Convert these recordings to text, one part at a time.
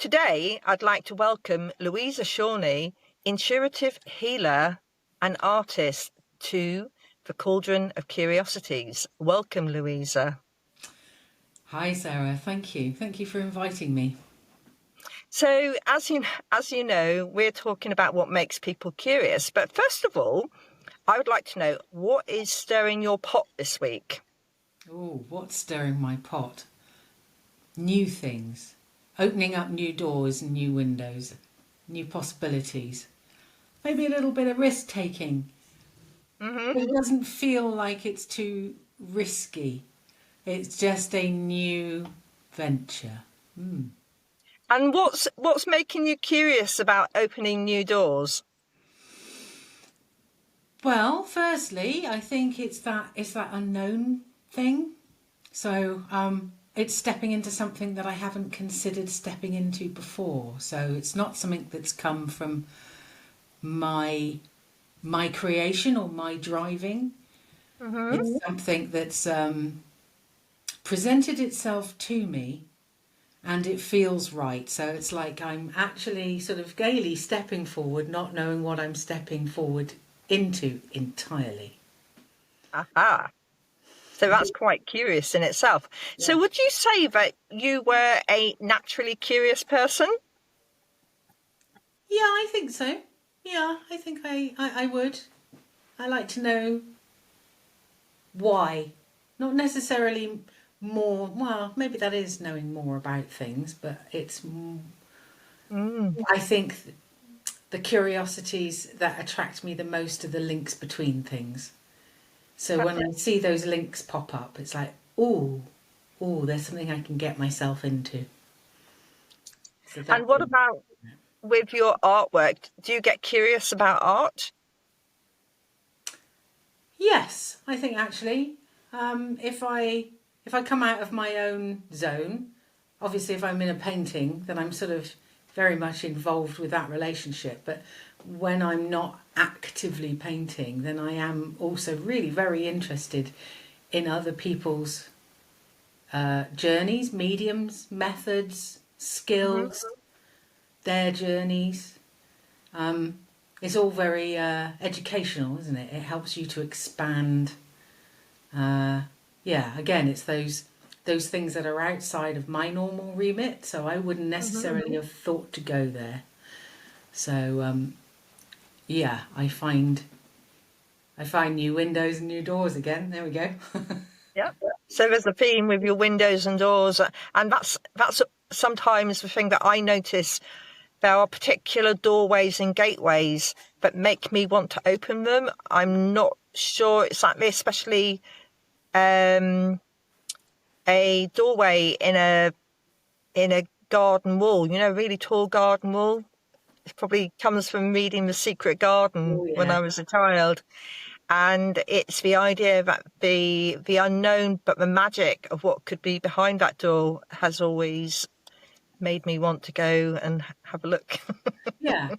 today I'd like to welcome Louisa Shorney, intuitive healer and artist, to the Cauldron of Curiosities. Welcome, Louisa. Hi, Sarah. Thank you. Thank you for inviting me. So, as you know, we're talking about what makes people curious. But first of all, I would like to know, what is stirring your pot this week? Oh, what's stirring my pot? New things. Opening up new doors and new windows. New possibilities. Maybe a little bit of risk taking. Mm-hmm. But it doesn't feel like it's too risky. It's just a new venture. And what's making you curious about opening new doors? Well, firstly, I think it's that unknown thing. So it's stepping into something that I haven't considered stepping into before. So it's not something that's come from my creation or my driving. Mm-hmm. It's something that's presented itself to me, and it feels right. So it's like I'm actually sort of gaily stepping forward, not knowing what I'm stepping forward into entirely. Aha. So that's quite curious in itself. Yeah. So would you say that you were a naturally curious person? Yeah, I think so. Yeah, I think I would. I like to know why. Not necessarily more, well, maybe that is knowing more about things, but it's, I think the curiosities that attract me the most are the links between things. So when I see those links pop up, it's like, oh, there's something I can get myself into. So And that, what about with your artwork? Do you get curious about art? yes, I think actually, if I come out of my own zone, obviously if I'm in a painting, then I'm sort of very much involved with that relationship. But when I'm not actively painting, then I am also really very interested in other people's journeys, mediums, methods, skills, their journeys. It's all very educational, isn't it? It helps you to expand. Again, it's those things that are outside of my normal remit, so I wouldn't necessarily have thought to go there. So I find new windows and new doors again. There we go. Yeah. So there's a theme with your windows and doors, and that's sometimes the thing that I notice. There are particular doorways and gateways that make me want to open them. I'm not sure exactly, especially a doorway in a garden wall, a really tall garden wall. It probably comes from reading The Secret Garden Oh when yeah. I was a child. And it's the idea that the unknown, but the magic of what could be behind that door has always made me want to go and have a look. Yeah,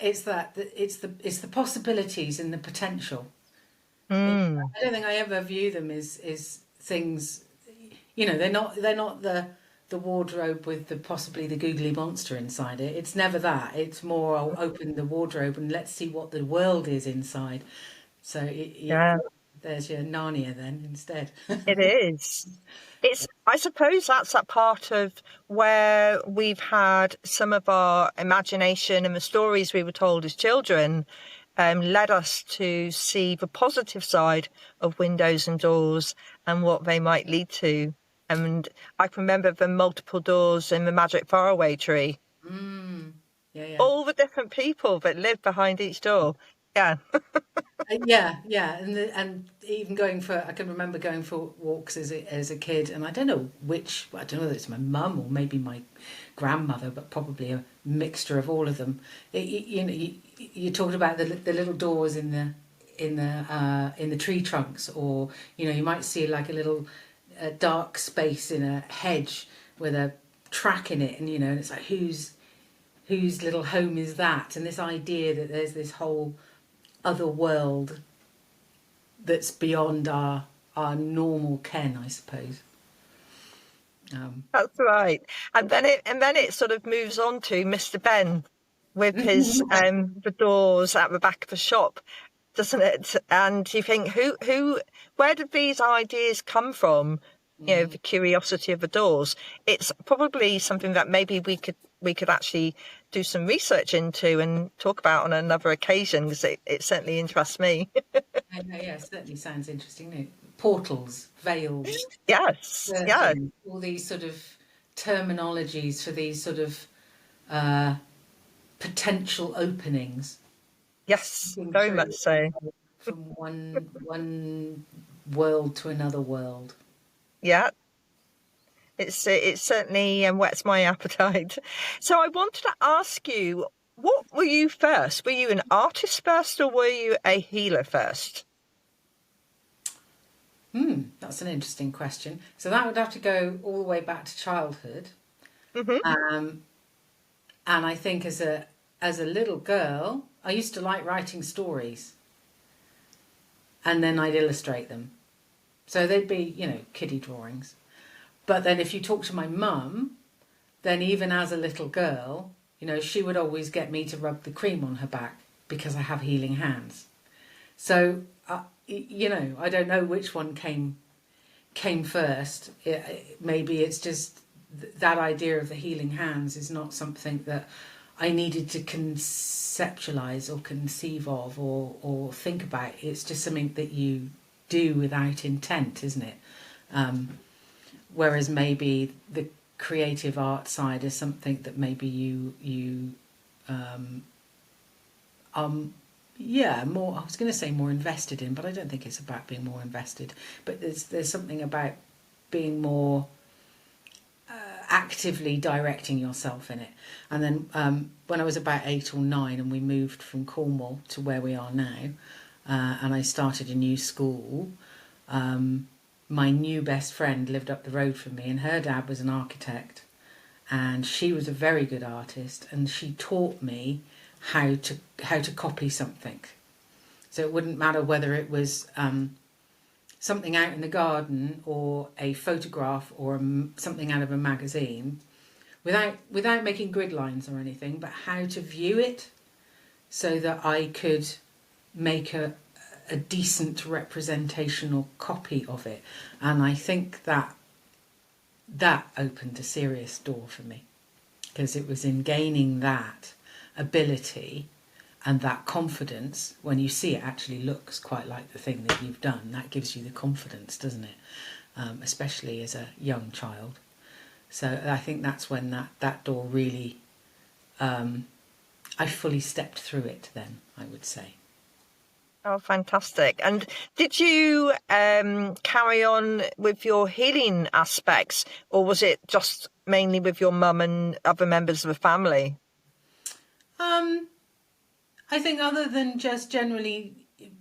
it's the possibilities and the potential. Mm. I don't think I ever view them as things. They're not the wardrobe with possibly the googly monster inside it. It's never that. It's more, I'll open the wardrobe and let's see what the world is inside. So Yeah, there's your Narnia then instead. it is. I suppose that's that part of where we've had some of our imagination and the stories we were told as children led us to see the positive side of windows and doors and what they might lead to. And I can remember the multiple doors in the Magic Faraway Tree, Yeah, yeah. all the different people that live behind each door. Yeah. Yeah, and even I can remember going for walks as a kid, and I don't know whether it's my mum or maybe my grandmother, but probably a mixture of all of them. You talked about the little doors in the tree trunks, or you might see like a little dark space in a hedge with a track in it, and and it's like whose little home is that, and this idea that there's this whole other world that's beyond our normal ken, I suppose. That's right. And then it sort of moves on to Mr. Ben with his the doors at the back of the shop, doesn't it? And you think, where did these ideas come from? The curiosity of the doors. It's probably something that maybe we could actually do some research into and talk about on another occasion, because it certainly interests me. Yeah, certainly sounds interesting. No? Portals, veils, Yes, yeah, curtains, all these sort of terminologies for these sort of uh, potential openings, yes, being very much through so. from one world to another world. Yeah, it certainly whets my appetite. So I wanted to ask you, what were you first? Were you an artist first, or were you a healer first? That's an interesting question. So that would have to go all the way back to childhood. Hmm. Um, and I think as a little girl, I used to like writing stories, and then I'd illustrate them. So they'd be, kiddie drawings. But then if you talk to my mum, then even as a little girl, she would always get me to rub the cream on her back because I have healing hands. So, I don't know which one came first. Maybe it's just that idea of the healing hands is not something that I needed to conceptualize or conceive of or think about. It's just something that you do without intent, isn't it? Whereas maybe the creative art side is something that maybe you yeah, more, I was going to say more invested in, but I don't think it's about being more invested. But there's something about being more actively directing yourself in it. And then when I was about 8 or 9 and we moved from Cornwall to where we are now, and I started a new school, my new best friend lived up the road from me, and her dad was an architect, and she was a very good artist, and she taught me how to copy something. So it wouldn't matter whether it was something out in the garden or a photograph or something out of a magazine, without making grid lines or anything, but how to view it so that I could make a decent representational copy of it. And I think that opened a serious door for me, because it was in gaining that ability and that confidence. When you see it actually looks quite like the thing that you've done, that gives you the confidence, doesn't it? Especially as a young child. So I think that's when that door really, I fully stepped through it then, I would say. Oh, fantastic. And did you carry on with your healing aspects, or was it just mainly with your mum and other members of the family? Um, I think other than just generally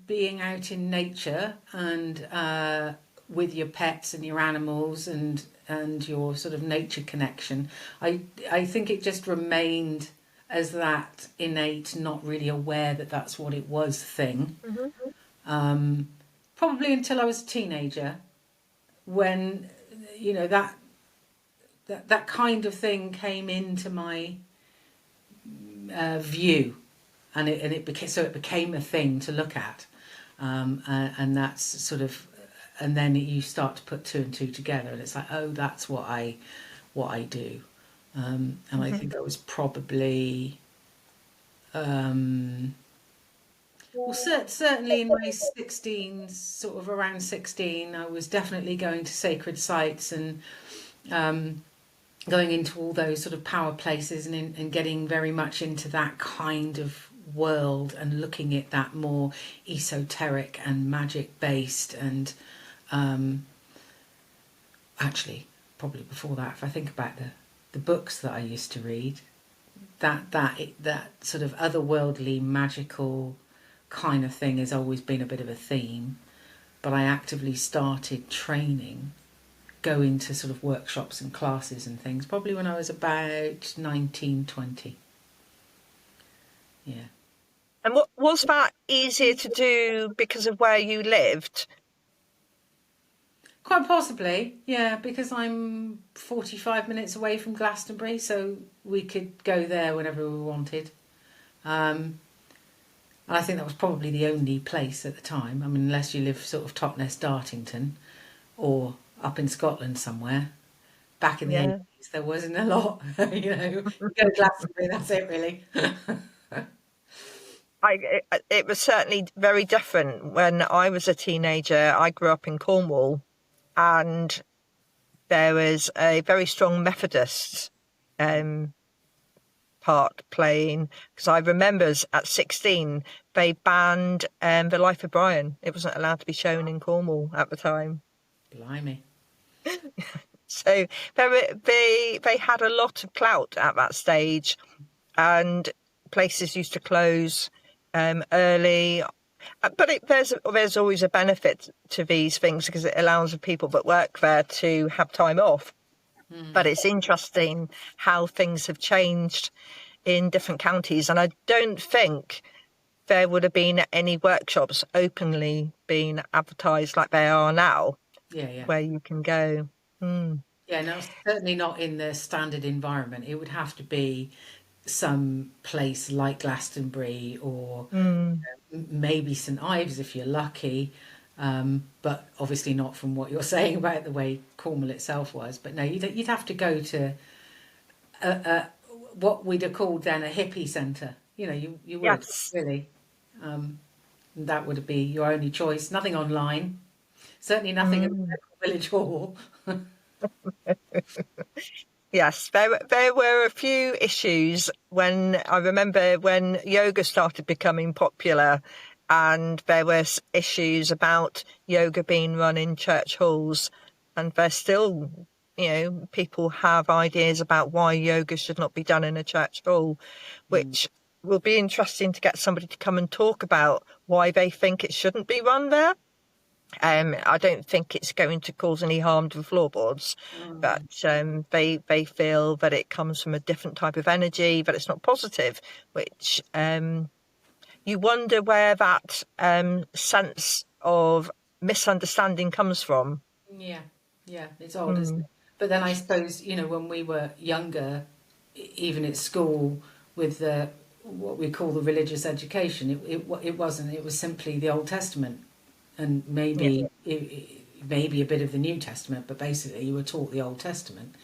being out in nature and with your pets and your animals and your sort of nature connection, I think it just remained as that innate, not really aware that that's what it was thing. Hmm. Probably until I was a teenager, when that kind of thing came into my view, and it became a thing to look at, and that's sort of, and then you start to put two and two together, and it's like, oh, that's what I do, and I Hmm. think I was probably well, certainly in my 16s, sort of around 16, I was definitely going to sacred sites and going into all those sort of power places and getting very much into that kind of world and looking at that more esoteric and magic based. And actually, probably before that, if I think about the books that I used to read, that sort of otherworldly magical kind of thing has always been a bit of a theme. But I actively started training, going to sort of workshops and classes and things, probably when I was about 19, 20. Yeah. And what was that easier to do because of where you lived? Quite possibly, yeah, because I'm 45 minutes away from Glastonbury, so we could go there whenever we wanted. And I think that was probably the only place at the time. I mean, unless you live sort of Totnes, Dartington, or up in Scotland somewhere. Back in the Yeah. 80s, there wasn't a lot. You go to Glastonbury, that's it, really. It was certainly very different when I was a teenager. I grew up in Cornwall, and there was a very strong Methodist um, part playing, because I remember at 16 they banned The Life of Brian. It wasn't allowed to be shown in Cornwall at the time. Blimey. So they had a lot of clout at that stage, and places used to close early. But there's always a benefit to these things, because it allows the people that work there to have time off. But it's interesting how things have changed in different counties, and I don't think there would have been any workshops openly being advertised like they are now, Yeah, yeah. where you can go. Yeah, no, certainly not in the standard environment. It would have to be some place like Glastonbury or maybe St Ives if you're lucky, but obviously not from what you're saying about the way Cornwall itself was. But no, you'd have to go to what we'd have called then a hippie centre. You would Yes. really. That would be your only choice. Nothing online. Certainly nothing at the local village hall. Yes, there were a few issues when I remember when yoga started becoming popular, and there were issues about yoga being run in church halls, and there's still, people have ideas about why yoga should not be done in a church hall, which will be interesting to get somebody to come and talk about why they think it shouldn't be run there. I don't think it's going to cause any harm to the floorboards, but they feel that it comes from a different type of energy, that it's not positive, which you wonder where that sense of misunderstanding comes from. Yeah, yeah, it's odd, isn't it? But then I suppose, when we were younger, even at school, with the what we call the religious education, it wasn't. It was simply the Old Testament, and Yeah. maybe a bit of the New Testament, but basically you were taught the Old Testament.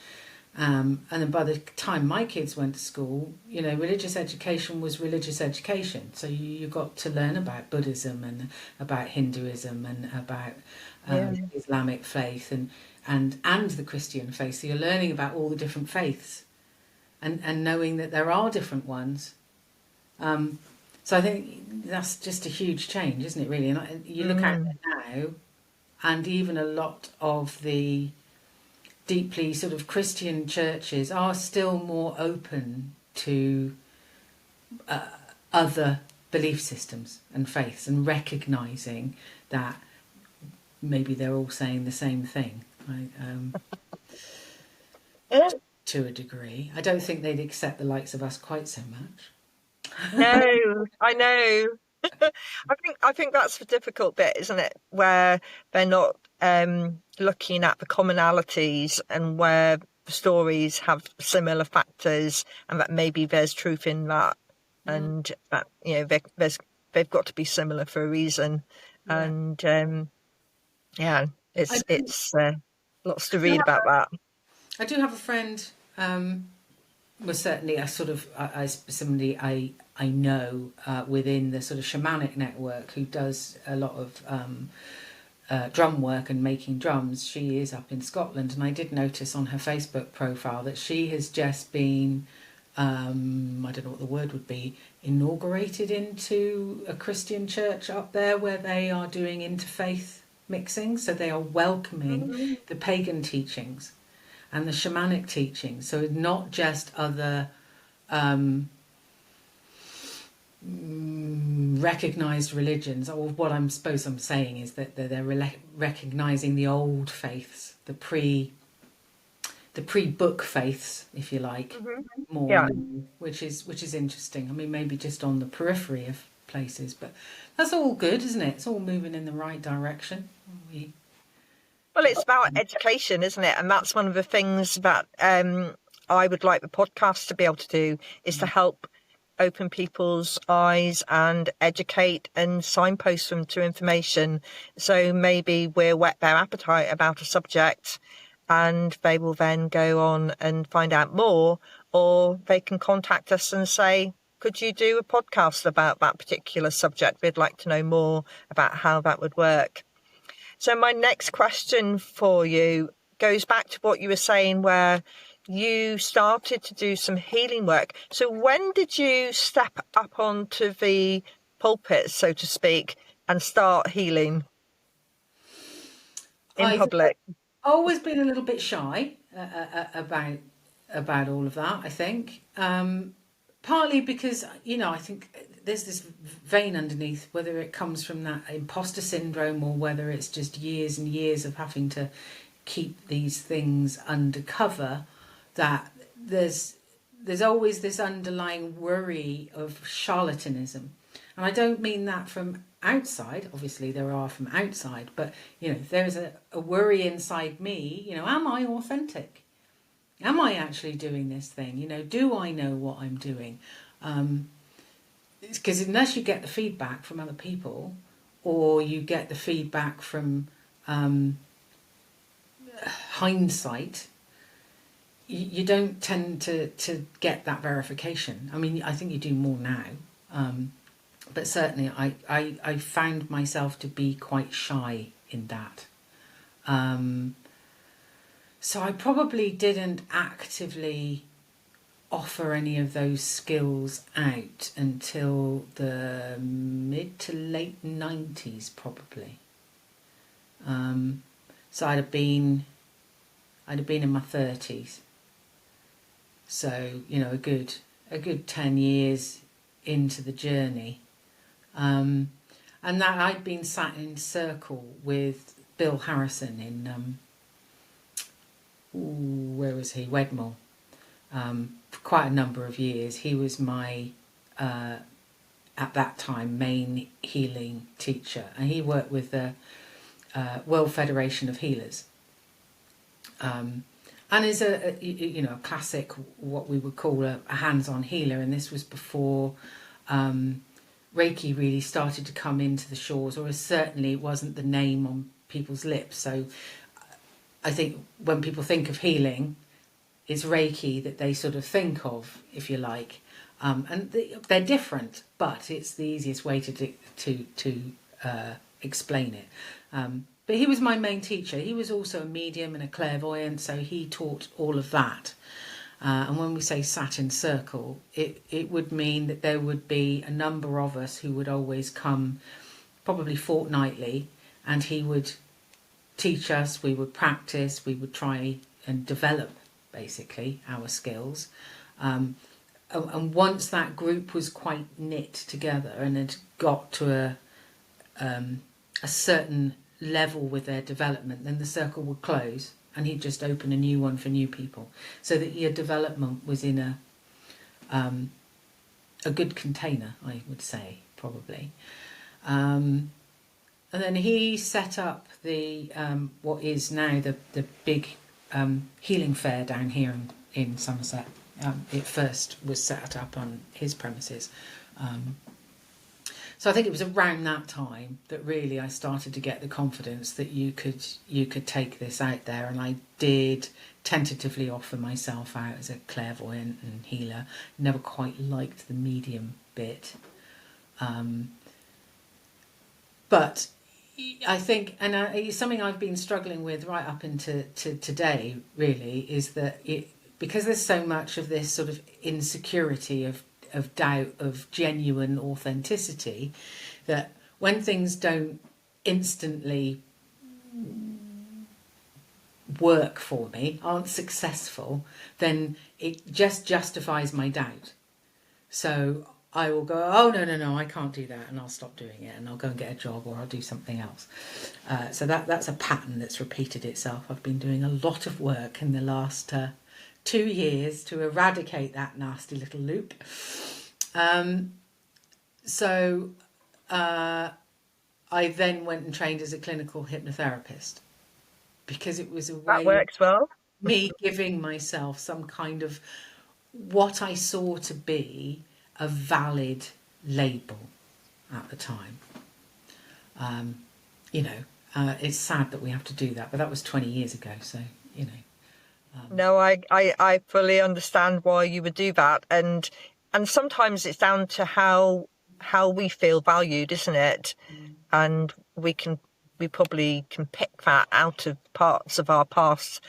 And then by the time my kids went to school, religious education was religious education. So you got to learn about Buddhism and about Hinduism and about Yeah. Islamic faith and the Christian faith. So you're learning about all the different faiths and knowing that there are different ones. So I think that's just a huge change, isn't it, really? And you look at it now, and even a lot of the deeply sort of Christian churches are still more open to other belief systems and faiths, and recognising that maybe they're all saying the same thing, right? To a degree. I don't think they'd accept the likes of us quite so much. No, I know. I think that's the difficult bit, isn't it? Where they're not looking at the commonalities, and where the stories have similar factors, and that maybe there's truth in that, and that they've got to be similar for a reason, Yeah. and yeah, I it's lots to do read about that. I do have a friend, was certainly a sort of somebody I know within the sort of shamanic network, who does a lot of drum work and making drums. She is up in Scotland, and I did notice on her Facebook profile that she has just been, I don't know what the word would be, inaugurated into a Christian church up there, where they are doing interfaith mixing. So they are welcoming the pagan teachings and the shamanic teachings. So not just other recognised religions. Or what I'm saying is that they're recognising the old faiths, the pre-book faiths, if you like, more, Yeah. which is interesting. I mean, maybe just on the periphery of places, but that's all good, isn't it? It's all moving in the right direction. Well, Well, it's about education, isn't it? And that's one of the things that I would like the podcast to be able to do, is to help open people's eyes and educate and signpost them to information. So maybe we'll whet their appetite about a subject and they will then go on and find out more, or they can contact us and say, could you do a podcast about that particular subject? We'd like to know more about how that would work. So my next question for you goes back to what you were saying, where you started to do some healing work. So when did you step up onto the pulpit, so to speak, and start healing in I've public? always been a little bit shy about all of that, I think. Partly because, I think there's this vein underneath, whether it comes from that imposter syndrome or whether it's just years and years of having to keep these things undercover, that there's always this underlying worry of charlatanism. And I don't mean that from outside, obviously there are from outside, but there's a worry inside me, am I authentic? Am I actually doing this thing? Do I know what I'm doing? Because unless you get the feedback from other people, or you get the feedback from hindsight, you don't tend to get that verification. I mean, I think you do more now. But certainly I found myself to be quite shy in that. So I probably didn't actively offer any of those skills out until the mid to late 90s, probably. So I'd have been in my 30s. So, a good 10 years into the journey. And that I'd been sat in circle with Bill Harrison in where was he? Wedmore. For quite a number of years. He was my, at that time, main healing teacher. And he worked with the World Federation of Healers. And is a classic, what we would call a hands-on healer. And this was before Reiki really started to come into the shores, or certainly it wasn't the name on people's lips. So I think when people think of healing, it's Reiki that they sort of think of, if you like, and they're different, but it's the easiest way to explain it. But he was my main teacher. He was also a medium and a clairvoyant, so he taught all of that. And when we say sat in circle, it would mean that there would be a number of us who would always come, probably fortnightly, and he would teach us, we would practice, we would try and develop, basically, our skills. And once that group was quite knit together and had got to a certain level with their development, then the circle would close and he'd just open a new one for new people, so that your development was in a good container, I would say, probably. And then he set up the what is now the big healing fair down here in Somerset. It first was set up on his premises. So I think it was around that time that really I started to get the confidence that you could take this out there, and I did tentatively offer myself out as a clairvoyant and healer. Never quite liked the medium bit, but I think, and it's something I've been struggling with right up into today, really, is that because there's so much of this sort of insecurity of doubt of genuine authenticity, that when things don't instantly work for me, aren't successful, then it just justifies my doubt. So I will go, oh, no, I can't do that, and I'll stop doing it, and I'll go and get a job, or I'll do something else. So that's a pattern that's repeated itself. I've been doing a lot of work in the last 2 years to eradicate that nasty little loop. So I then went and trained as a clinical hypnotherapist. because it was a That way of works well. me giving myself some kind of what I saw to be a valid label at the time. Um, you know, it's sad that we have to do that, but that was 20 years ago. So, you know. No, I fully understand why you would do that. And sometimes it's down to how we feel valued, isn't it? And we probably can pick that out of parts of our past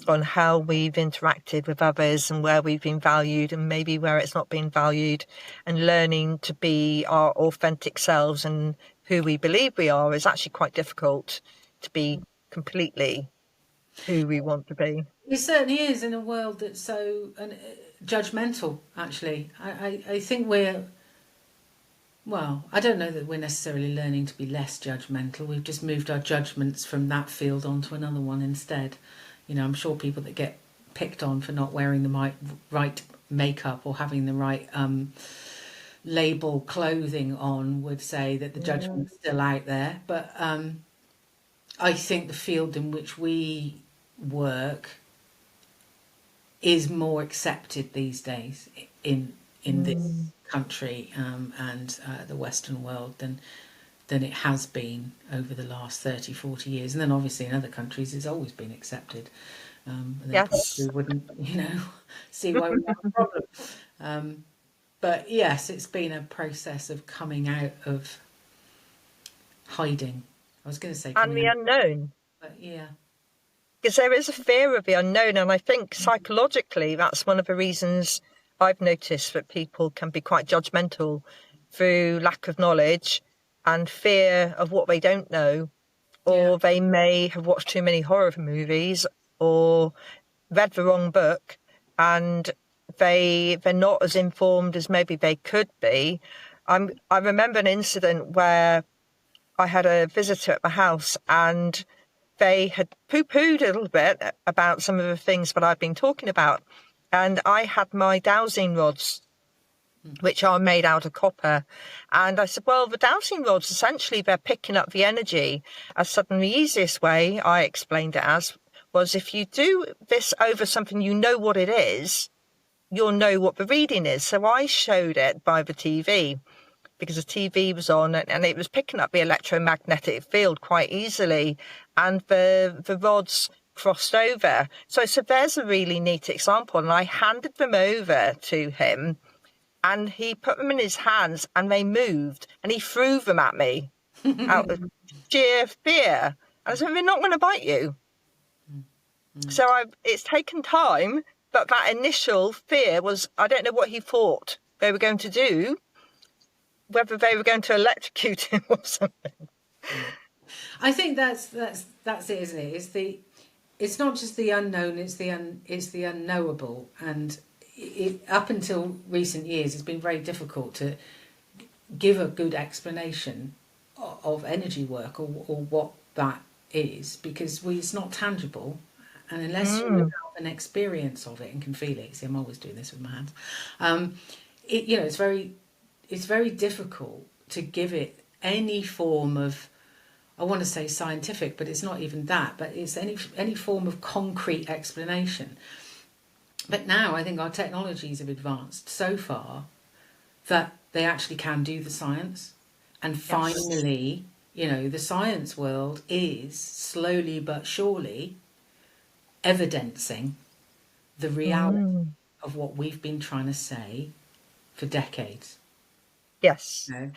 on how we've interacted with others and where we've been valued and maybe where it's not been valued, and learning to be our authentic selves and who we believe we are is actually quite difficult to be completely who we want to be. It certainly is in a world that's so judgmental, actually. I think well, I don't know that we're necessarily learning to be less judgmental. We've just moved our judgments from that field onto another one instead. You know, I'm sure people that get picked on for not wearing the right makeup or having the right label clothing on would say that the judgment's still out there. But I think the field in which we work is more accepted these days in this country and the Western world than it has been over the last 30, 40 years. And then obviously in other countries it's always been accepted. And they Yes. probably wouldn't, you know, see why we have a problem. But yes, it's been a process of coming out of hiding. I was going to say And coming the out, unknown. but yeah. Because there is a fear of the unknown. And I think psychologically, that's one of the reasons I've noticed that people can be quite judgmental through lack of knowledge and fear of what they don't know, Yeah. or they may have watched too many horror movies or read the wrong book, and they're not as informed as maybe they could be. I remember an incident where I had a visitor at my house, and they had poo-pooed a little bit about some of the things that I've been talking about. And I had my dowsing rods, which are made out of copper. And I said, well, the dowsing rods, essentially, they're picking up the energy. I said, and the easiest way, I explained it as, was if you do this over something, you know what it is, you'll know what the reading is. So I showed it by the TV, because the TV was on and it was picking up the electromagnetic field quite easily, and the rods crossed over. So I said, there's a really neat example. And I handed them over to him, and he put them in his hands and they moved, and he threw them at me out of sheer fear. And I said, they're not going to bite you. So it's taken time, but that initial fear was, I don't know what he thought they were going to do, whether they were going to electrocute him or something. I think that's it, isn't it? It's not just the unknown; it's the unknowable. And up until recent years, it's been very difficult to give a good explanation of energy work or what that is, because it's not tangible, and unless you have an experience of it and can feel it. See, I'm always doing this with my hands. It's very difficult to give it any form of, I want to say scientific, but it's not even that, but it's any form of concrete explanation. But now I think our technologies have advanced so far that they actually can do the science. And finally, the science world is slowly but surely evidencing the reality of what we've been trying to say for decades. Yes. No.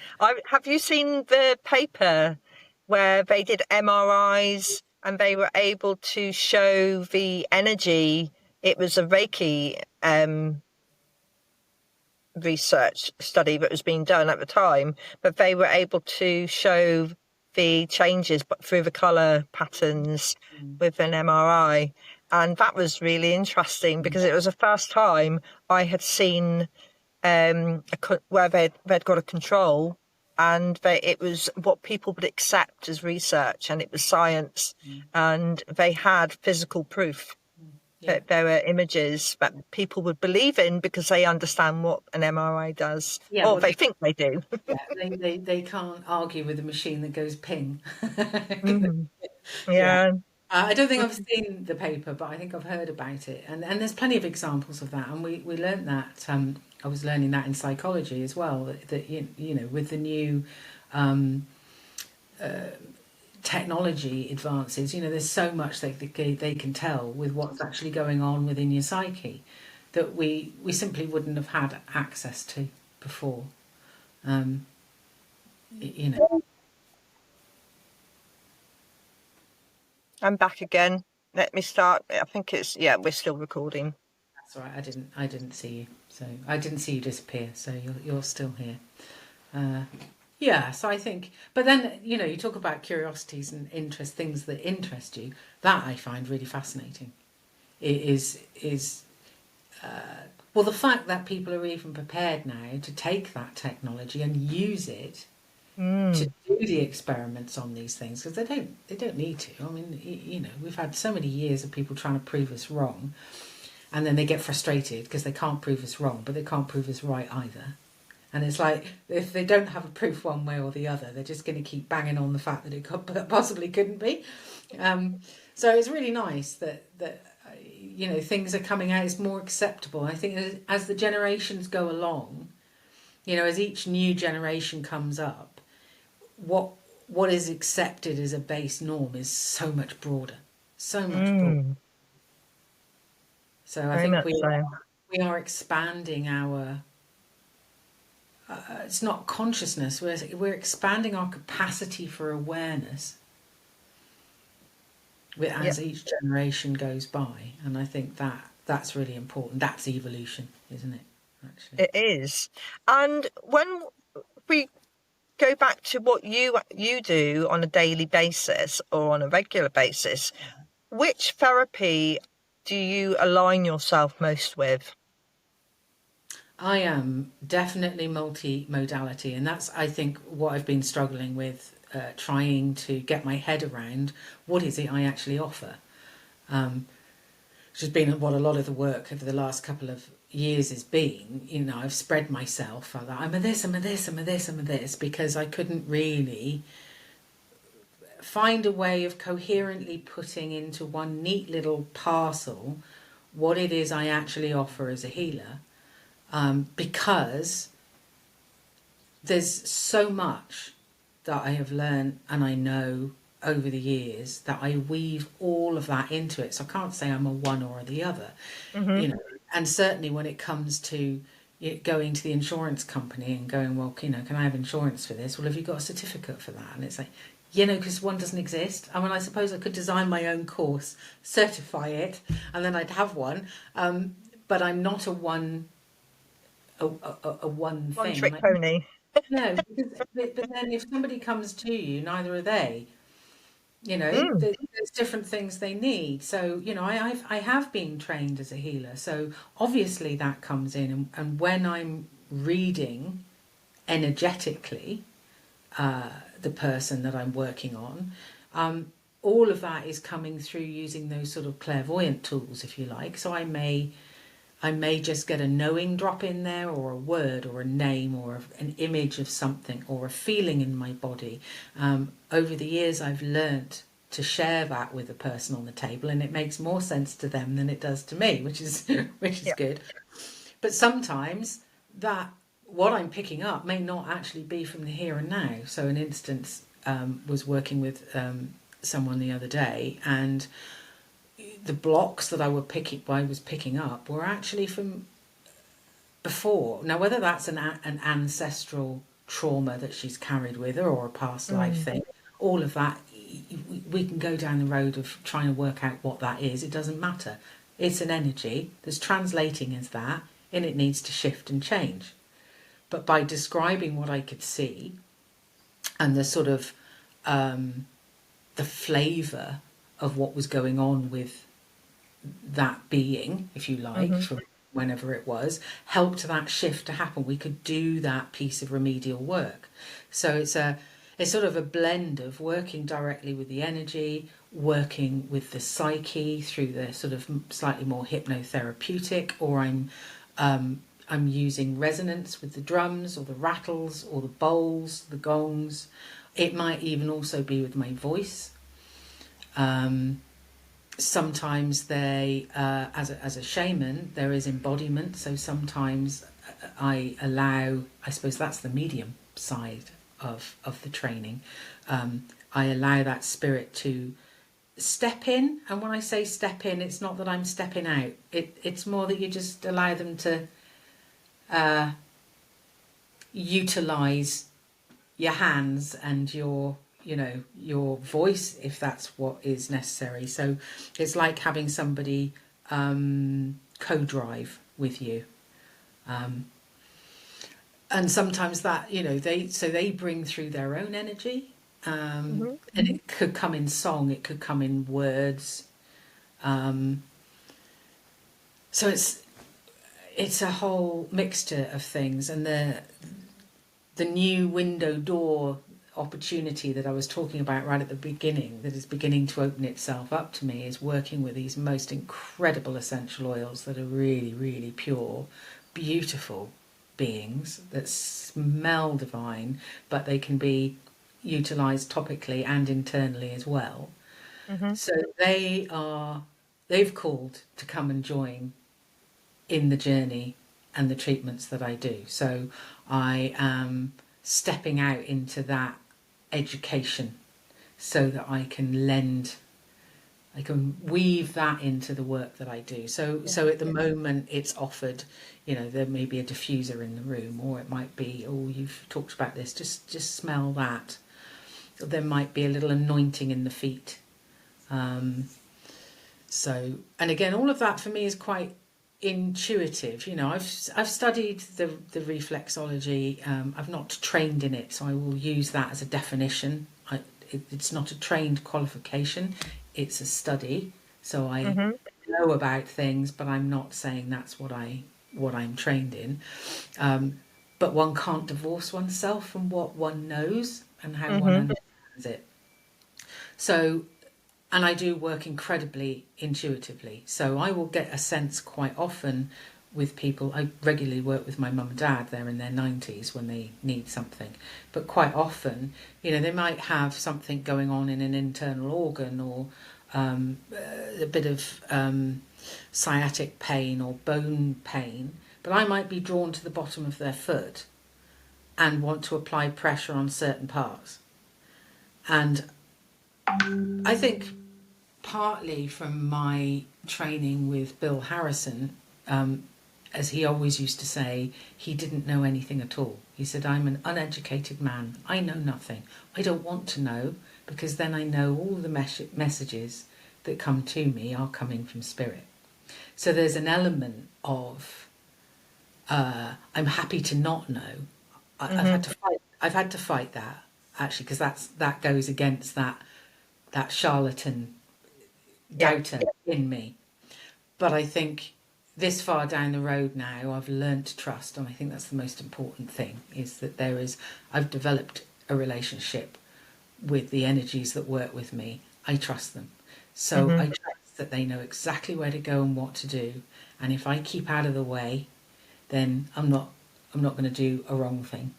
Have you seen the paper where they did MRIs and they were able to show the energy? It was a Reiki research study that was being done at the time, but they were able to show the changes through the colour patterns with an MRI. And that was really interesting because it was the first time I had seen where they'd got a control, and it was what people would accept as research, and it was science, and they had physical proof that there were images that people would believe in because they understand what an MRI does, or they think they do. They can't argue with a machine that goes ping. Mm. Yeah. Yeah. I don't think I've seen the paper, but I think I've heard about it, and there's plenty of examples of that. And we learned that. I was learning that in psychology as well. That you know, with the new um, technology advances, you know, there's so much they can tell with what's actually going on within your psyche that we simply wouldn't have had access to before. Um, you know, I'm back again. Let me start. I think it's, yeah, we're still recording. that's all right. I didn't see you, so I didn't see you disappear. So you're still here. Uh, yeah, so I think, but then, you know, you talk about curiosities and interest, things that interest you. That I find really fascinating. It is well, the fact that people are even prepared now to take that technology and use it to Mm. do the experiments on these things, because they don't need to. I mean, you know, we've had so many years of people trying to prove us wrong, and then they get frustrated because they can't prove us wrong, but they can't prove us right either. And it's like, if they don't have a proof one way or the other, they're just going to keep banging on the fact that it possibly couldn't be. So it's really nice that you know, things are coming out. It's more acceptable. I think as the generations go along, you know, as each new generation comes up, what what is accepted as a base norm is so much broader, so much broader. Mm. So I Very think much so. we are expanding our it's not consciousness, we're expanding our capacity for awareness Yep, as each generation goes by, and I think that's really important. That's evolution, isn't it, actually? it is. And when we go back to what you do on a daily basis or on a regular basis, which therapy do you align yourself most with? I am definitely multi-modality, and that's, I think, what I've been struggling with, trying to get my head around what is it I actually offer. Um, which has been what a lot of the work over the last couple of years has been. You know, I've spread myself. I'm a this, I'm a this, I'm a this, I'm a this, because I couldn't really find a way of coherently putting into one neat little parcel what it is I actually offer as a healer, because there's so much that I have learned and I know over the years that I weave all of that into it. So I can't say I'm a one or the other, Hmm. you know. And certainly when it comes to going to the insurance company and going, well, you know, can I have insurance for this? Well, have you got a certificate for that? And it's like, you know, because one doesn't exist. I mean, I suppose I could design my own course, certify it, and then I'd have one. But I'm not a one, a one One thing. And trick pony. no, because, but then if somebody comes to you, neither are they. You know, Mm. there's different things they need. So, you know, I have been trained as a healer. So obviously that comes in. And when I'm reading energetically the person that I'm working on, all of that is coming through using those sort of clairvoyant tools, if you like. So I may just get a knowing drop in there, or a word, or a name, or an image of something, or a feeling in my body. Over the years, I've learnt to share that with the person on the table, and it makes more sense to them than it does to me, which is which is Yeah. good. But sometimes that what I'm picking up may not actually be from the here and now. So, an instance, was working with someone the other day, and the blocks that I was picking up were actually from before. Now, whether that's an ancestral trauma that she's carried with her, or a past life Mm. thing, all of that, we can go down the road of trying to work out what that is. It doesn't matter. It's an energy that's translating as that, and it needs to shift and change. But by describing what I could see, and the sort of the flavour of what was going on with that being, if you like, Hmm. from whenever it was, helped that shift to happen. We could do that piece of remedial work. So it's sort of a blend of working directly with the energy, working with the psyche through the sort of slightly more hypnotherapeutic, or I'm using resonance with the drums, or the rattles, or the bowls, the gongs. It might even also be with my voice. sometimes they, as a shaman, there is embodiment. So sometimes I allow, I suppose that's the medium side of the training. I allow that spirit to step in, and when I say step in, it's not that I'm stepping out. It's more that you just allow them to utilize your hands and your voice, if that's what is necessary. So it's like having somebody co-drive with you, and sometimes that they bring through their own energy, and it could come in song, it could come in words, so it's a whole mixture of things. And the new window door opportunity that I was talking about right at the beginning, that is beginning to open itself up to me, is working with these most incredible essential oils that are really, really pure, beautiful beings that smell divine, but they can be utilized topically and internally as well. So they've called to come and join in the journey and the treatments that I do. So I am stepping out into that education so that I can weave that into the work that I do. So at the moment it's offered, there may be a diffuser in the room, or it might be, oh, you've talked about this, just smell that. Or there might be a little anointing in the feet. So, and again, all of that for me is quite intuitive. I've studied the reflexology. I've not trained in it, so I will use that as a definition. It's not a trained qualification, it's a study. So I know about things, but I'm not saying that's what I'm trained in. But one can't divorce oneself from what one knows and how one understands it. So, and I do work incredibly intuitively. So I will get a sense quite often with people. I regularly work with my mum and dad. They're in their 90s when they need something. But quite often, they might have something going on in an internal organ, or a bit of sciatic pain or bone pain. But I might be drawn to the bottom of their foot and want to apply pressure on certain parts. And I think partly from my training with Bill Harrison, as he always used to say, he didn't know anything at all. He said, I'm an uneducated man. I know nothing. I don't want to know, because then I know all the messages that come to me are coming from spirit. So there's an element of I'm happy to not know. I've had to fight that, actually, because that goes against that charlatan doubter in me. But I think this far down the road now, I've learned to trust, and I think that's the most important thing, is that I've developed a relationship with the energies that work with me. I trust them. So I trust that they know exactly where to go and what to do. And if I keep out of the way, then I'm not going to do a wrong thing.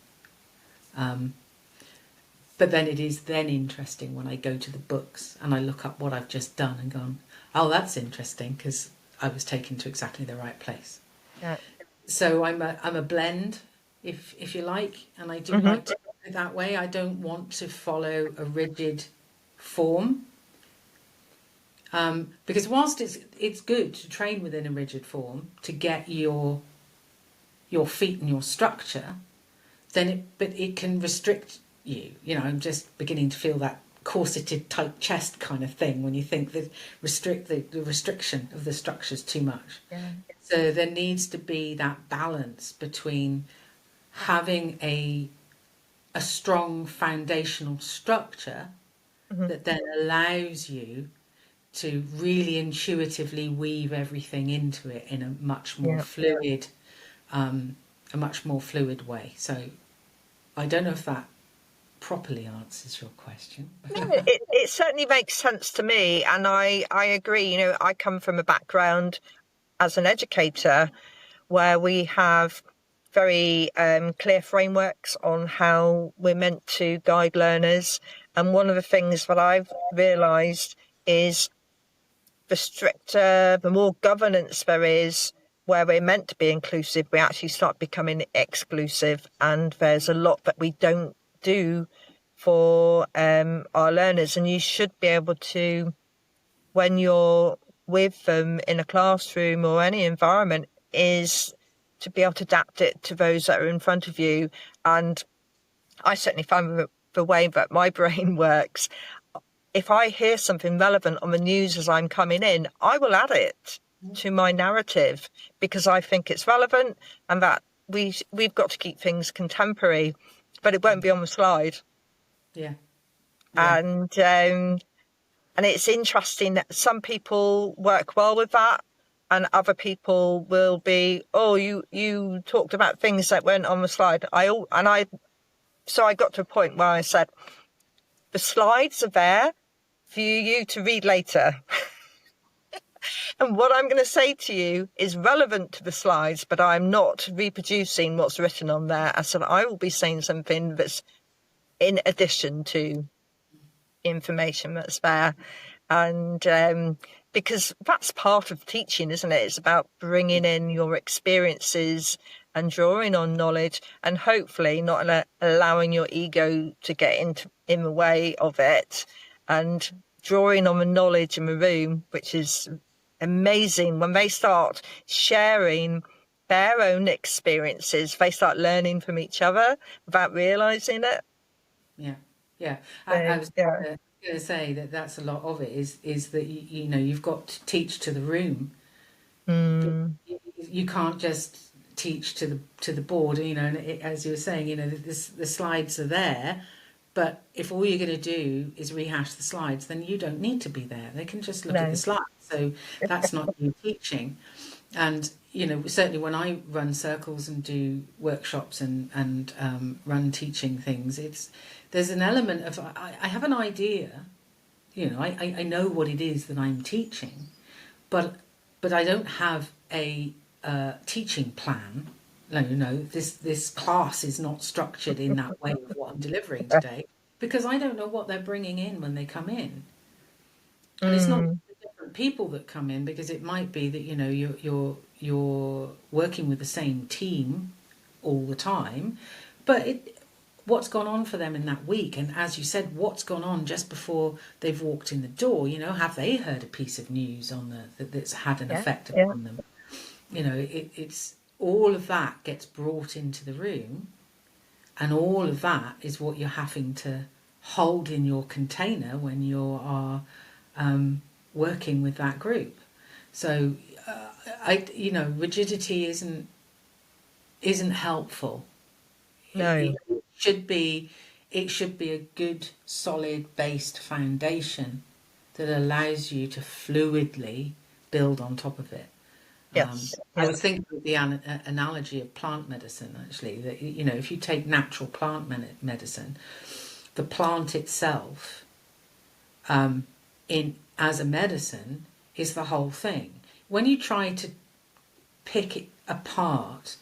But then it is then interesting when I go to the books and I look up what I've just done and gone, oh, that's interesting, because I was taken to exactly the right place. Yeah. So I'm a blend, if you like, and I do like to go that way. I don't want to follow a rigid form, because whilst it's good to train within a rigid form to get your feet and your structure, then it can restrict you. I'm just beginning to feel that corseted tight chest kind of thing when you think that the restriction of the structure's too much. Yeah. So there needs to be that balance between having a strong foundational structure that then allows you to really intuitively weave everything into it in a much more fluid way. So I don't know if that properly answers your question. It certainly makes sense to me, and I agree. I come from a background as an educator where we have very clear frameworks on how we're meant to guide learners. And one of the things that I've realised is the stricter, the more governance there is, where we're meant to be inclusive, we actually start becoming exclusive. And there's a lot that we don't do for our learners. And you should be able to, when you're with them in a classroom or any environment, is to be able to adapt it to those that are in front of you. And I certainly find the way that my brain works, if I hear something relevant on the news as I'm coming in, I will add it to my narrative because I think it's relevant and that we've got to keep things contemporary, but it won't be on the slide. Yeah. And it's interesting that some people work well with that and other people will be, oh, you talked about things that weren't on the slide. So I got to a point where I said, the slides are there for you to read later. And what I'm going to say to you is relevant to the slides, but I'm not reproducing what's written on there. I said, I will be saying something that's in addition to information that's there. And because that's part of teaching, isn't it? It's about bringing in your experiences and drawing on knowledge and hopefully not allowing your ego to get in the way of it, and drawing on the knowledge in the room, which is amazing. When they start sharing their own experiences, they start learning from each other without realizing it. Yeah. I was going to say that that's a lot of it is that you've got to teach to the room. You can't just teach to the board, and as you were saying, the slides are there, but if all you're going to do is rehash the slides, then you don't need to be there. They can just look at the slides. So that's not you teaching. And certainly when I run circles and do workshops and run teaching things, there's an element of I have an idea, I know what it is that I'm teaching, but I don't have a teaching plan. This class is not structured in that way of what I'm delivering today, because I don't know what they're bringing in when they come in. And it's not the different people that come in, because it might be that you're working with the same team all the time, but what's gone on for them in that week, and as you said, what's gone on just before they've walked in the door. Have they heard a piece of news that's had an effect upon them? It's all of that gets brought into the room, and all of that is what you're having to hold in your container when you are working with that group. So rigidity isn't helpful. No. It should be a good, solid based foundation that allows you to fluidly build on top of it. Yes. I was thinking of the analogy of plant medicine, actually, that if you take natural plant medicine, the plant itself as a medicine is the whole thing. When you try to pick it apart,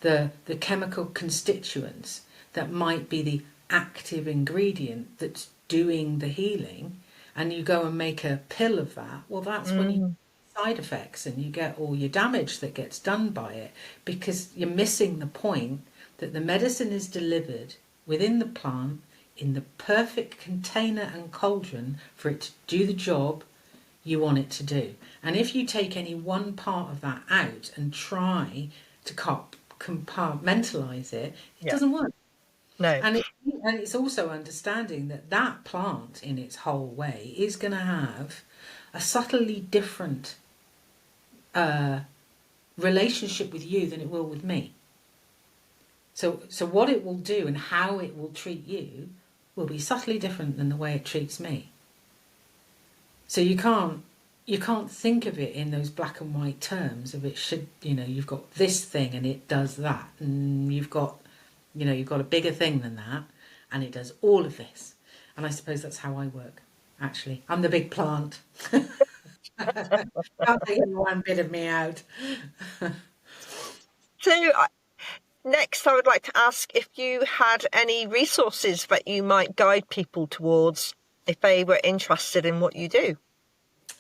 the chemical constituents that might be the active ingredient that's doing the healing, and you go and make a pill of that, well, that's when you get side effects and you get all your damage that gets done by it, because you're missing the point that the medicine is delivered within the plant in the perfect container and cauldron for it to do the job you want it to do. And if you take any one part of that out and try to compartmentalize it, it doesn't work. No. And it's also understanding that plant in its whole way is going to have a subtly different relationship with you than it will with me. So what it will do and how it will treat you will be subtly different than the way it treats me. So you can't think of it in those black and white terms of it should, you've got this thing and it does that, and you've got a bigger thing than that and it does all of this. And I suppose that's how I work, actually. I'm the big plant. Can't take one bit of me out. So next, I would like to ask if you had any resources that you might guide people towards if they were interested in what you do.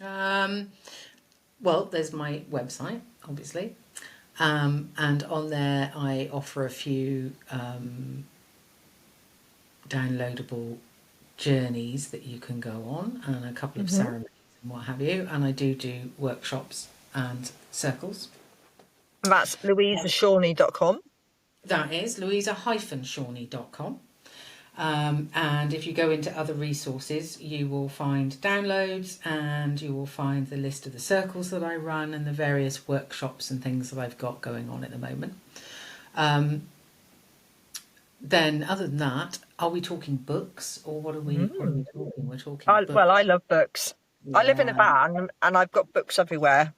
Well, there's my website, obviously. And on there, I offer a few downloadable journeys that you can go on, and a couple of ceremonies and what have you. And I do workshops and circles. That's louisashorney.com. That is louisa-shorney.com. And if you go into other resources, you will find downloads, and you will find the list of the circles that I run and the various workshops and things that I've got going on at the moment. Then, other than that, are we talking books, or what are we talking? We're talking books. Well, I love books. I live in a Yeah. van, and I've got books everywhere.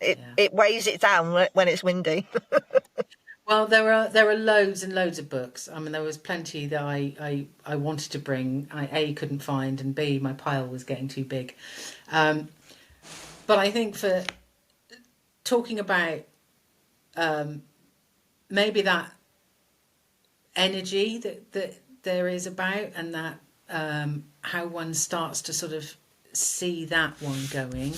It weighs it down when it's windy. Well, there are loads and loads of books. I mean, there was plenty that I wanted to bring. I A, couldn't find, and B, my pile was getting too big. But I think for talking about maybe that energy that there is about, and that how one starts to sort of see that one going.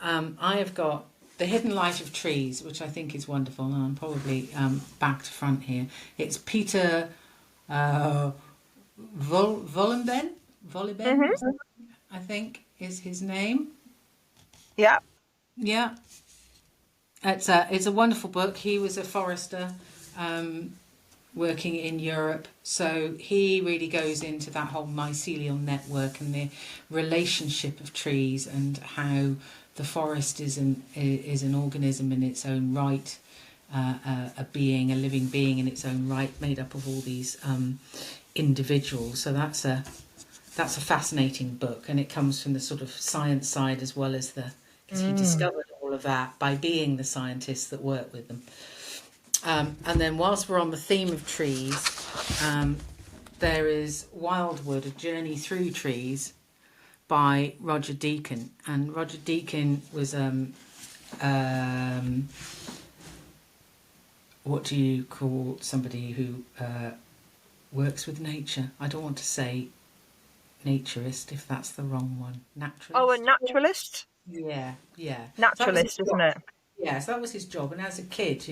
I have got The Hidden Light of Trees, which I think is wonderful, and I'm probably back to front here. It's Peter Vollenben, I think is his name. Yeah. Yeah. It's a wonderful book. He was a forester working in Europe, so he really goes into that whole mycelial network and the relationship of trees, and how the forest is an organism in its own right, a living being in its own right, made up of all these individuals. So that's a fascinating book, and it comes from the sort of science side as well as because he discovered all of that by being the scientists that work with them. And then, whilst we're on the theme of trees, there is Wildwood, A Journey Through Trees by Roger Deacon. And Roger Deacon was, what do you call somebody who works with nature? I don't want to say naturist, if that's the wrong one. Naturalist? Oh, a naturalist? Yeah. Naturalist, isn't it? Yeah, so that was his job. And as a kid,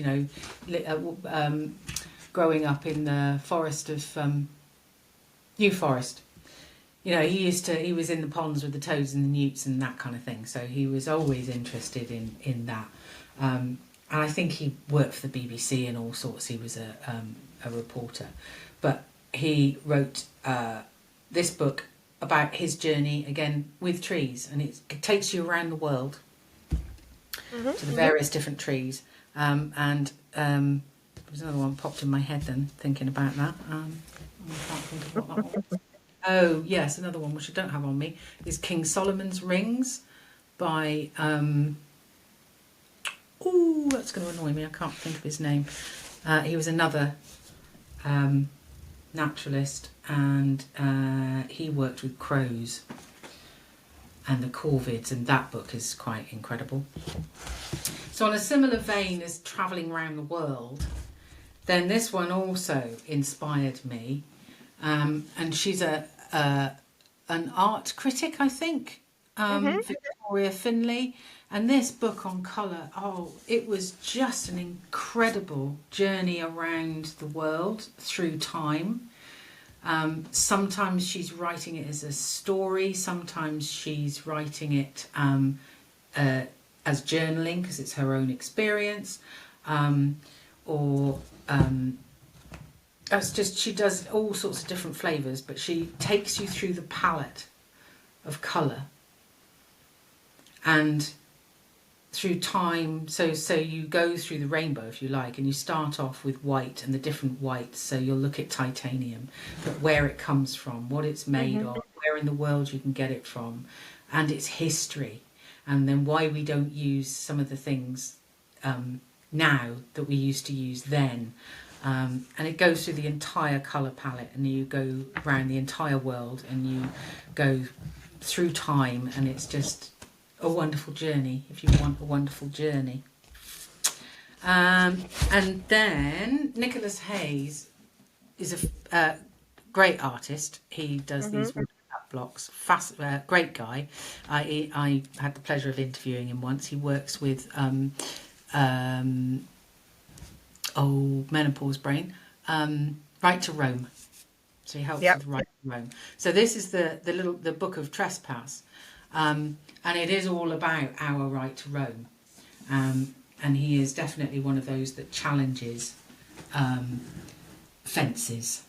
growing up in the forest of New Forest, he was in the ponds with the toads and the newts and that kind of thing. So he was always interested in that. And I think he worked for the BBC and all sorts. He was a reporter. But he wrote this book about his journey, again, with trees. And it takes you around the world to the various different trees. And there was another one popped in my head then, thinking about that. I can't think of what that one was. Oh, yes, another one which I don't have on me is King Solomon's Rings by... that's going to annoy me. I can't think of his name. He was another naturalist, and he worked with crows and the corvids, and that book is quite incredible. So on a similar vein as travelling around the world, then this one also inspired me. And she's an art critic, I think, Victoria Finlay. And this book on colour, it was just an incredible journey around the world through time. Sometimes she's writing it as a story, sometimes she's writing it as journaling because it's her own experience, that's just, she does all sorts of different flavours, but she takes you through the palette of colour and through time. So you go through the rainbow, if you like, and you start off with white and the different whites. So you'll look at titanium, but where it comes from, what it's made of, where in the world you can get it from, and its history, and then why we don't use some of the things now that we used to use then. And it goes through the entire colour palette, and you go around the entire world and you go through time, and it's just a wonderful journey if you want a wonderful journey. And then Nicholas Hayes is a great artist. He does these blocks. Great guy. I had the pleasure of interviewing him once. He works with menopause brain. Right to Roam. So he helps with Right to Roam. So this is the book of Trespass, and it is all about our right to roam. And he is definitely one of those that challenges fences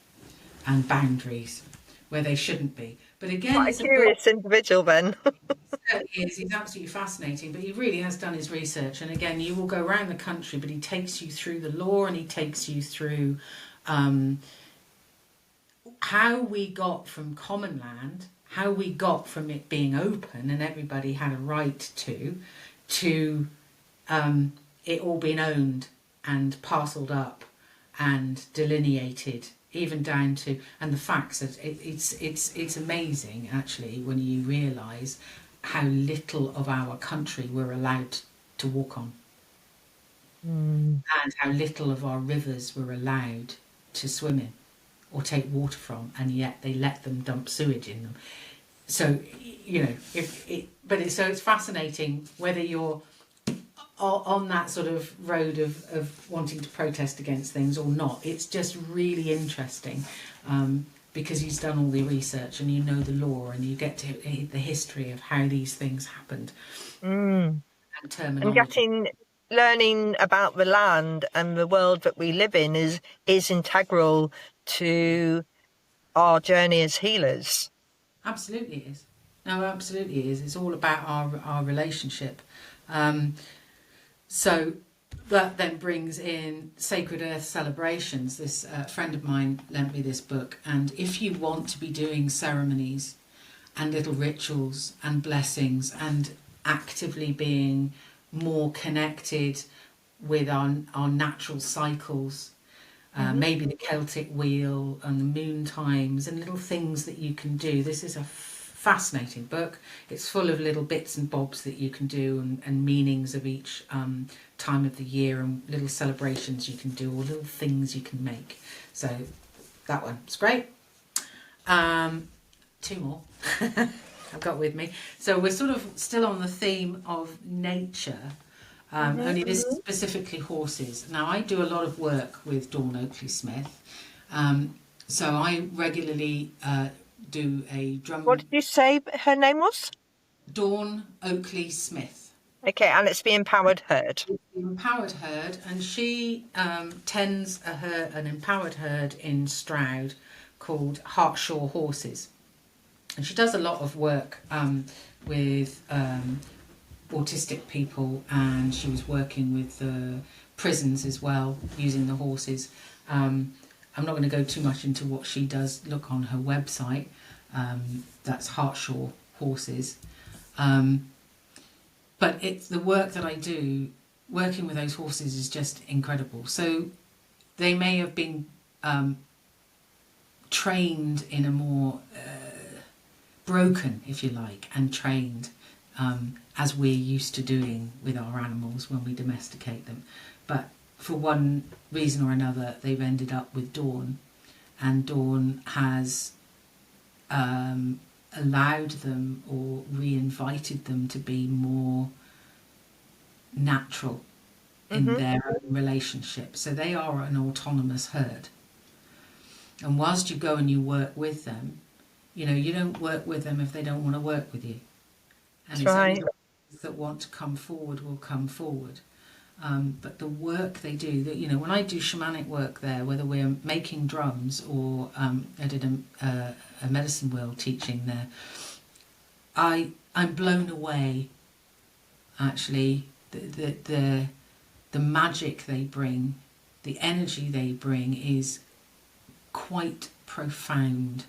and boundaries where they shouldn't be. But again, quite a curious individual then. He is. He's absolutely fascinating, but he really has done his research. And again, you will go around the country, but he takes you through the law, and he takes you through how we got from common land, how we got from it being open and everybody had a right to it all being owned and parcelled up and delineated, even down to, and the facts that it's amazing actually when you realise how little of our country we're allowed to walk on, and how little of our rivers we're allowed to swim in or take water from, and yet they let them dump sewage in them. So so it's fascinating whether you're on that sort of road of wanting to protest against things or not. It's just really interesting because he's done all the research and you know the law and you get to the history of how these things happened and terminology. And learning about the land and the world that we live in is integral to our journey as healers. Absolutely is. No, absolutely is. It's all about our relationship. So that then brings in Sacred Earth Celebrations. This friend of mine lent me this book, and if you want to be doing ceremonies and little rituals and blessings and actively being more connected with our natural cycles, maybe the Celtic wheel and the moon times and little things that you can do. This is a fascinating book. It's full of little bits and bobs that you can do and meanings of each time of the year and little celebrations you can do or little things you can make. So that one, it's great. Two more I've got with me. So we're sort of still on the theme of nature. Only this is specifically horses. Now I do a lot of work with Dawn Oakley Smith, so I regularly do a drum. What did you say her name was? Dawn Oakley Smith. Okay, and it's the Empowered Herd. The Empowered Herd, and she tends an empowered herd in Stroud called Hartshaw Horses, and she does a lot of work with autistic people, and she was working with prisons as well, using the horses. I'm not going to go too much into what she does. Look on her website. That's Hartshaw Horses. But it's the work that I do, working with those horses is just incredible. So they may have been trained in a more broken, if you like, and trained as we're used to doing with our animals when we domesticate them. But for one reason or another, they've ended up with Dawn, and Dawn has allowed them or re-invited them to be more natural in their own relationship. So they are an autonomous herd. And whilst you go and you work with them, you don't work with them if they don't want to work with you. And it's only the ones that want to come forward will come forward. But the work they do, when I do shamanic work there, whether we're making drums or I did a medicine wheel teaching there, I'm blown away. Actually, the magic they bring, the energy they bring is quite profound.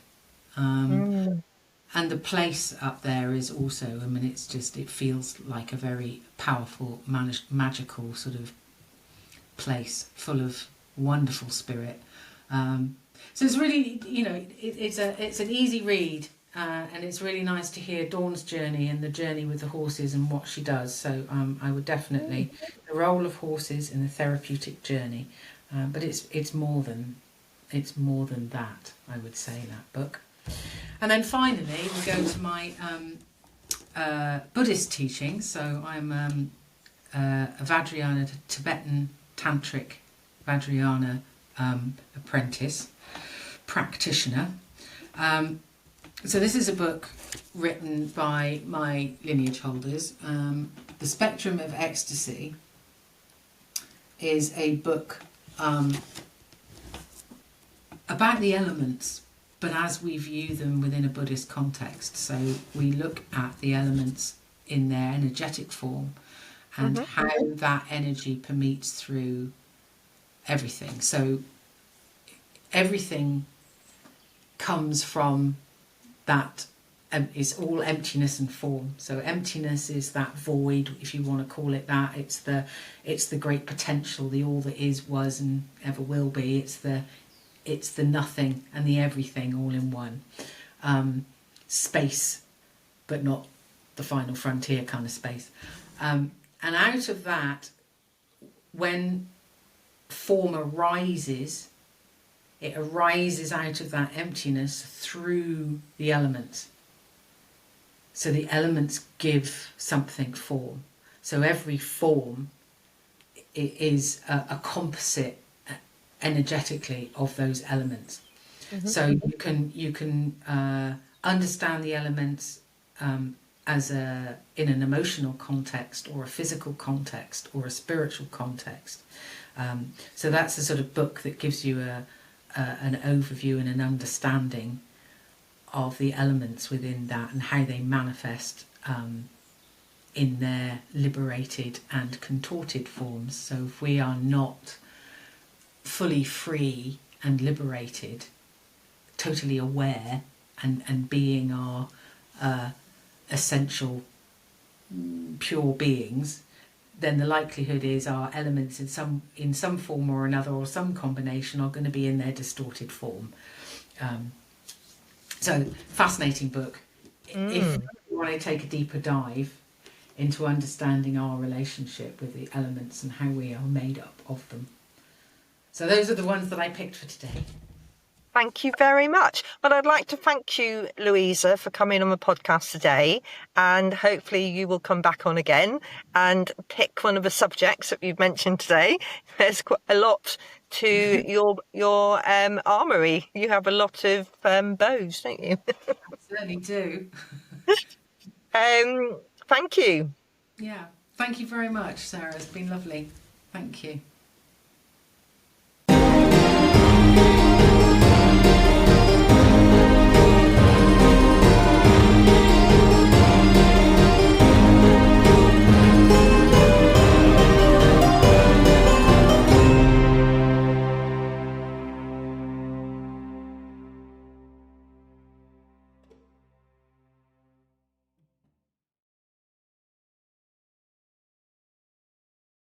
And the place up there is also, it feels like a very powerful, magical sort of place full of wonderful spirit. So it's really, it's an easy read, and it's really nice to hear Dawn's journey and the journey with the horses and what she does. So I would definitely, the role of horses in the therapeutic journey, but it's more than that, I would say, that book. And then finally, we go to my Buddhist teaching. So I'm a Vajrayana, Tibetan Tantric Vajrayana apprentice, practitioner. So this is a book written by my lineage holders. The Spectrum of Ecstasy is a book about the elements, but as we view them within a Buddhist context. So we look at the elements in their energetic form and how that energy permeates through everything. So everything comes from that, is all emptiness and form. So emptiness is that void, if you want to call it that. It's the great potential, the all that is, was, and ever will be. It's the nothing and the everything all in one. Space, but not the final frontier kind of space. And out of that, when form arises, it arises out of that emptiness through the elements. So the elements give something form. So every form is a composite energetically of those elements. So you can understand the elements as in an emotional context, or a physical context, or a spiritual context. So that's the sort of book that gives you an overview and an understanding of the elements within that and how they manifest in their liberated and contorted forms. So if we are not fully free and liberated, totally aware and being our essential pure beings, then the likelihood is our elements in some form or another, or some combination, are going to be in their distorted form. So fascinating book. If you want to take a deeper dive into understanding our relationship with the elements and how we are made up of them. So those are the ones that I picked for today. Thank you very much. Well, I'd like to thank you, Louisa, for coming on the podcast today, and hopefully you will come back on again and pick one of the subjects that you've mentioned today. There's quite a lot to your armoury. You have a lot of bows, don't you? I certainly do. Thank you. Yeah, thank you very much, Sarah. It's been lovely. Thank you.